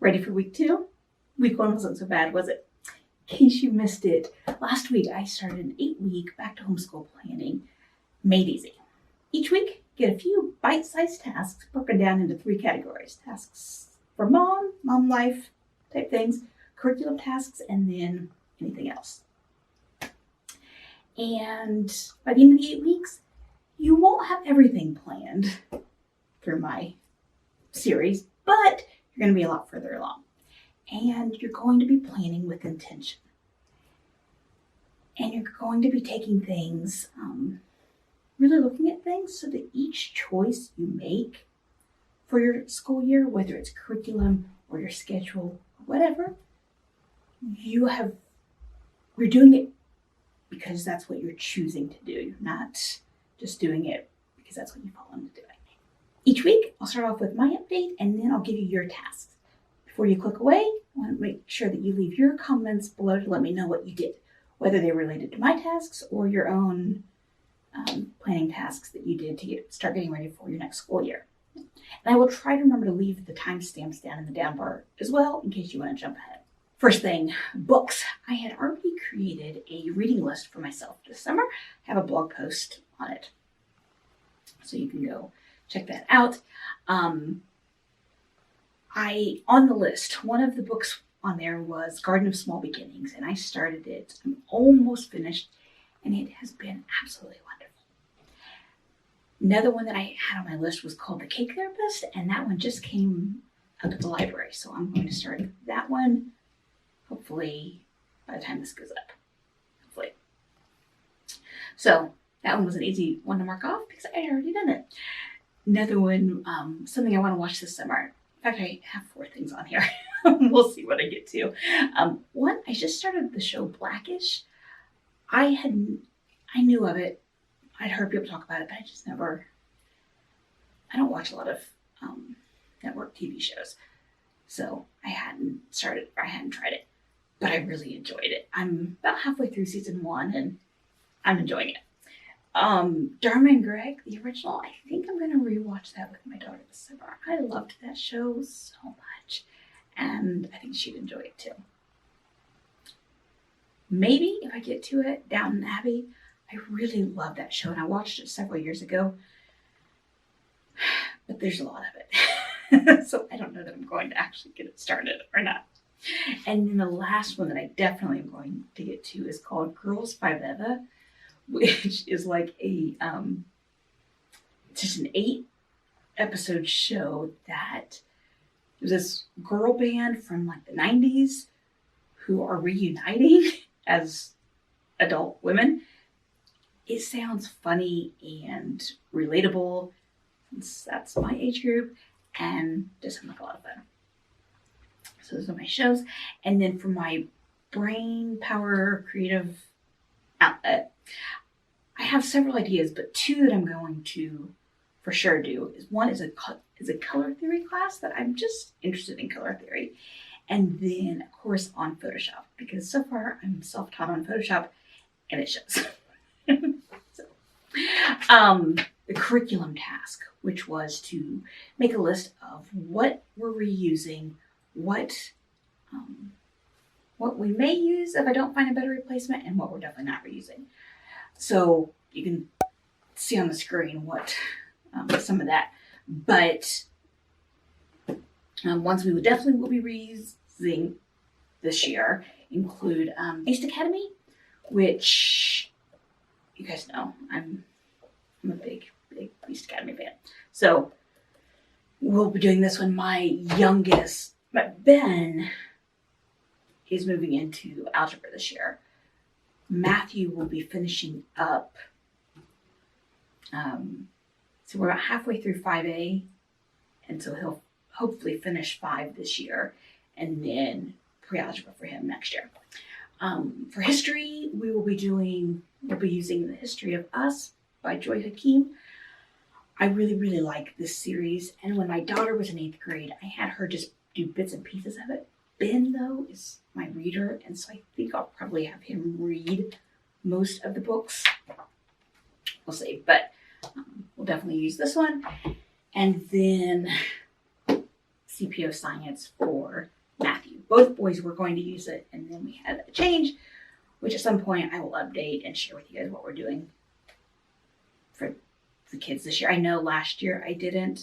Ready for week 2? Week 1 wasn't so bad, was it? In case you missed it, last week I started an 8-week back-to-homeschool planning made easy. Each week, get a few bite-sized tasks broken down into 3 categories. Tasks for mom life type things, curriculum tasks, and then anything else. And by the end of the 8 weeks, you won't have everything planned through my series, but you're going to be a lot further along. And you're going to be planning with intention. And you're going to be taking things, really looking at things so that each choice you make for your school year, whether it's curriculum or your schedule or whatever, you're doing it because that's what you're choosing to do. You're not just doing it because that's what you fall into doing. Each week, I'll start off with my update and then I'll give you your tasks. Before you click away, I want to make sure that you leave your comments below to let me know what you did, whether they're related to my tasks or your own planning tasks that you did to start getting ready for your next school year. And I will try to remember to leave the timestamps down in the down bar as well in case you want to jump ahead. First thing, books. I had already created a reading list for myself this summer. I have a blog post on it, so you can go check that out. On the list, one of the books on there was Garden of Small Beginnings, and I started it. I'm almost finished, and it has been absolutely wonderful. Another one that I had on my list was called The Cake Therapist, and that one just came up at the library, so I'm going to start that one hopefully by the time this goes up. Hopefully. So that one was an easy one to mark off because I had already done it. Another one, something I want to watch this summer. In fact, I have 4 things on here. We'll see what I get to. One, I just started the show Blackish. I knew of it. I'd heard people talk about it, but I don't watch a lot of network TV shows. So I hadn't tried it, but I really enjoyed it. I'm about halfway through season 1 and I'm enjoying it. Dharma and Greg, the original, I think I'm going to rewatch that with my daughter this summer. I loved that show so much, and I think she'd enjoy it too. Maybe if I get to it, Downton Abbey. I really love that show, and I watched it several years ago, but there's a lot of it. So I don't know that I'm going to actually get it started or not. And then the last one that I definitely am going to get to is called Girls Five Eva, which is like just an 8-episode show that there's this girl band from like the 90s who are reuniting as adult women. It sounds funny and relatable, since that's my age group, and just sounds like a lot of fun. So those are my shows. And then for my brain power creative outlet, I have several ideas, but 2 that I'm going to for sure do is one is a color theory class that I'm just interested in color theory. And then a course on Photoshop, because so far I'm self-taught on Photoshop and it shows. The curriculum task, which was to make a list of what we're reusing, what we may use if I don't find a better replacement, and what we're definitely not reusing. So you can see on the screen what some of that. But ones we definitely will be reusing this year include East Academy, which you guys know I'm a big East Academy fan. So we'll be doing this one. My youngest, Ben, is moving into algebra this year. Matthew will be finishing up. So we're about halfway through 5A, and so he'll hopefully finish 5 this year, and then pre-algebra for him next year. For history, we'll be using The History of Us by Joy Hakeem. I really, really like this series, and when my daughter was in 8th grade, I had her just do bits and pieces of it. Ben, though, is my reader, and so I think I'll probably have him read most of the books. We'll see, but we'll definitely use this one. And then CPO science for Matthew. Both boys were going to use it, and then we had a change, which at some point I will update and share with you guys what we're doing for the kids this year. I know last year I don't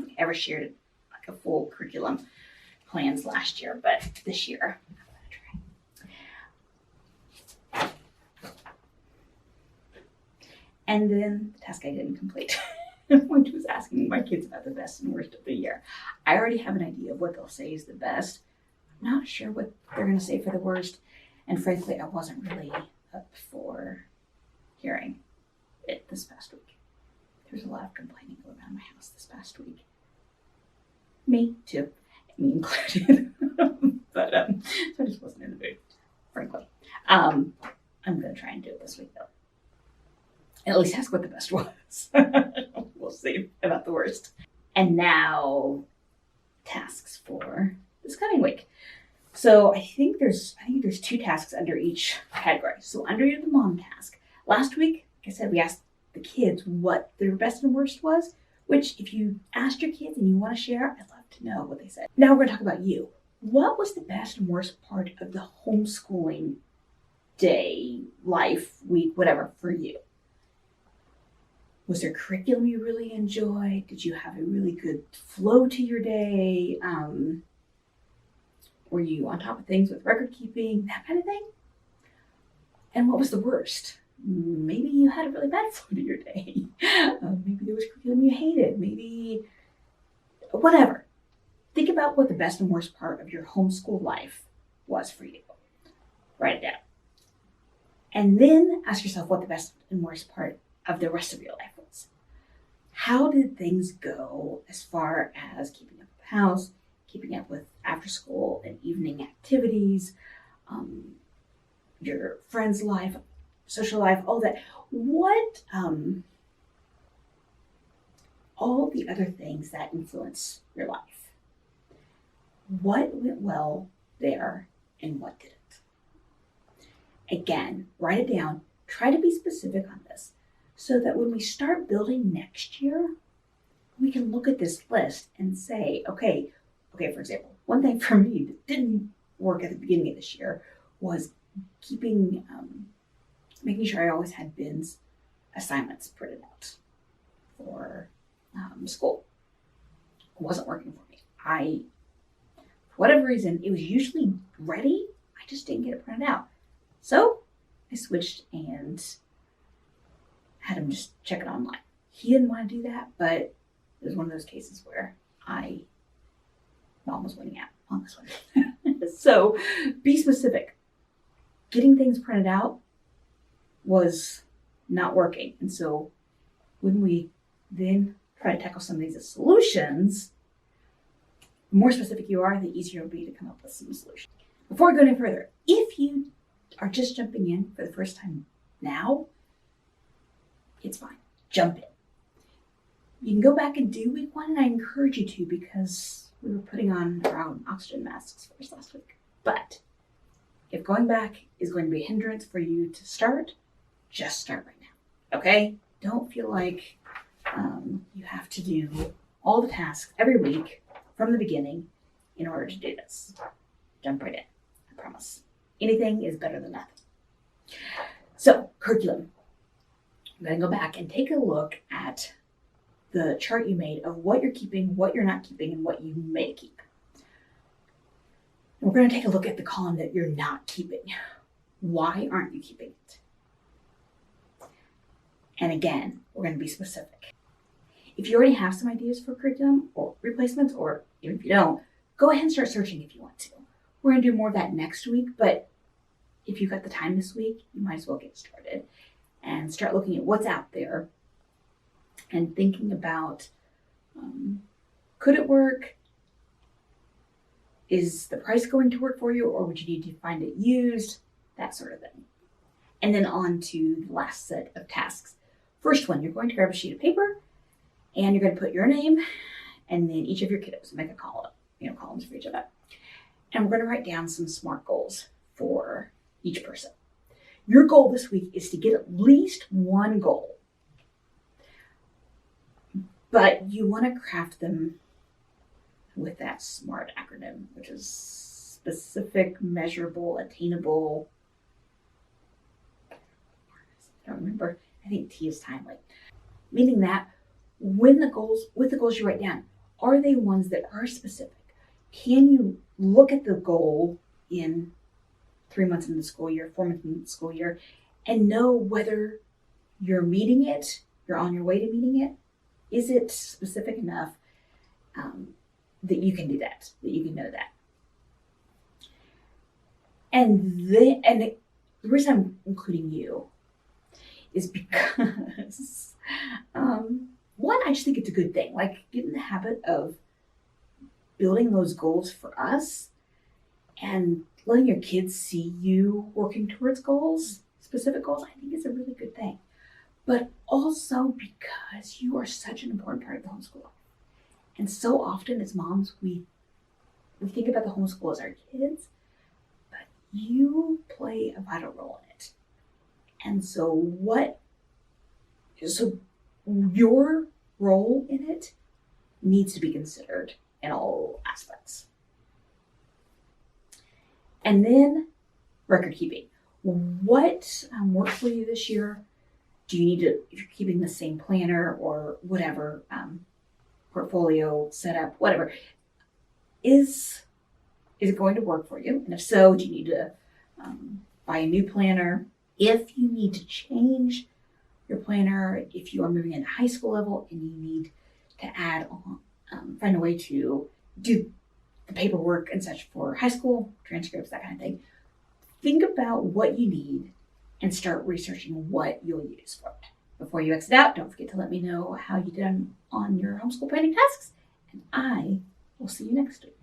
think I ever shared like a full curriculum plans last year, but this year I'm gonna try. And then the task I didn't complete, which was asking my kids about the best and worst of the year. I already have an idea of what they'll say is the best. I'm not sure what they're gonna say for the worst. And frankly, I wasn't really up for hearing it this past week. There was a lot of complaining going on in my house this past week. Me too, me included. But so I just wasn't in the mood, frankly. I'm gonna try and do it this week though. At least ask what the best was. We'll see about the worst. And now, tasks for this coming week. So I think there's 2 tasks under each category. So under the mom task, last week, like I said, we asked the kids what their best and worst was, which if you asked your kids and you want to share, I'd love to know what they said. Now we're going to talk about you. What was the best and worst part of the homeschooling day, life, week, whatever for you? Was there curriculum you really enjoyed? Did you have a really good flow to your day? Were you on top of things with record keeping, that kind of thing? And what was the worst? Maybe you had a really bad flow to your day. Maybe there was curriculum you hated. Maybe whatever. Think about what the best and worst part of your homeschool life was for you. Write it down. And then ask yourself what the best and worst part of the rest of your life was. How did things go as far as keeping up with the house, keeping up with after school and evening activities, your friends' life, social life, all that. What, all the other things that influence your life. What went well there and what didn't? Again, write it down. Try to be specific on this so that when we start building next year, we can look at this list and say, okay, for example, one thing for me that didn't work at the beginning of this year was keeping, making sure I always had Ben's assignments printed out for school. It wasn't working for me. For whatever reason, it was usually ready. I just didn't get it printed out. So I switched and had him just check it online. He didn't want to do that, but it was one of those cases where Mom was winning out on this one. So be specific. Getting things printed out was not working. And so when we then try to tackle some of these as solutions, the more specific you are, the easier it'll be to come up with some solutions. Before we go any further, if you are just jumping in for the first time now, it's fine. Jump in. You can go back and do week 1, and I encourage you to because we were putting on our own oxygen masks first last week. But if going back is going to be a hindrance for you to start, just start right now, okay? Don't feel like you have to do all the tasks every week from the beginning in order to do this. Jump right in, I promise. Anything is better than nothing. So, curriculum. I'm going to go back and take a look at the chart you made of what you're keeping, what you're not keeping, and what you may keep. And we're going to take a look at the column that you're not keeping. Why aren't you keeping it? And again, we're going to be specific. If you already have some ideas for curriculum or replacements, or even if you don't, go ahead and start searching if you want to. We're going to do more of that next week, but if you've got the time this week, you might as well get started and start looking at what's out there and thinking about, could it work? Is the price going to work for you, or would you need to find it used? That sort of thing. And then on to the last set of tasks. First one, you're going to grab a sheet of paper and you're going to put your name and then each of your kiddos, make a column, columns for each of them. And we're going to write down some SMART goals for each person. Your goal this week is to get at least one goal, but you want to craft them with that SMART acronym, which is specific, measurable, attainable. I don't remember. I think T is timely. Meaning that with the goals you write down, are they ones that are specific? Can you look at the goal in 3 months in the school year, 4 months in the school year, and know whether you're meeting it, you're on your way to meeting it? Is it specific enough that you can do that you can know that? And the reason I'm including you is because one, I just think it's a good thing. Like, get in the habit of building those goals for us and letting your kids see you working towards goals, specific goals, I think is a really good thing. But also because you are such an important part of the homeschool. And so often as moms, we think about the homeschool as our kids, but you play a vital role in it. And so your role in it needs to be considered in all aspects. And then record keeping. What worked for you this year? Do you need to, if you're keeping the same planner or whatever, portfolio setup, whatever, is it going to work for you? And if so, do you need to buy a new planner? If you need to change your planner, if you are moving into high school level and you need to add on, find a way to do the paperwork and such for high school, transcripts, that kind of thing, think about what you need and start researching what you'll use for it. Before you exit out, don't forget to let me know how you did on your homeschool planning tasks, and I will see you next week.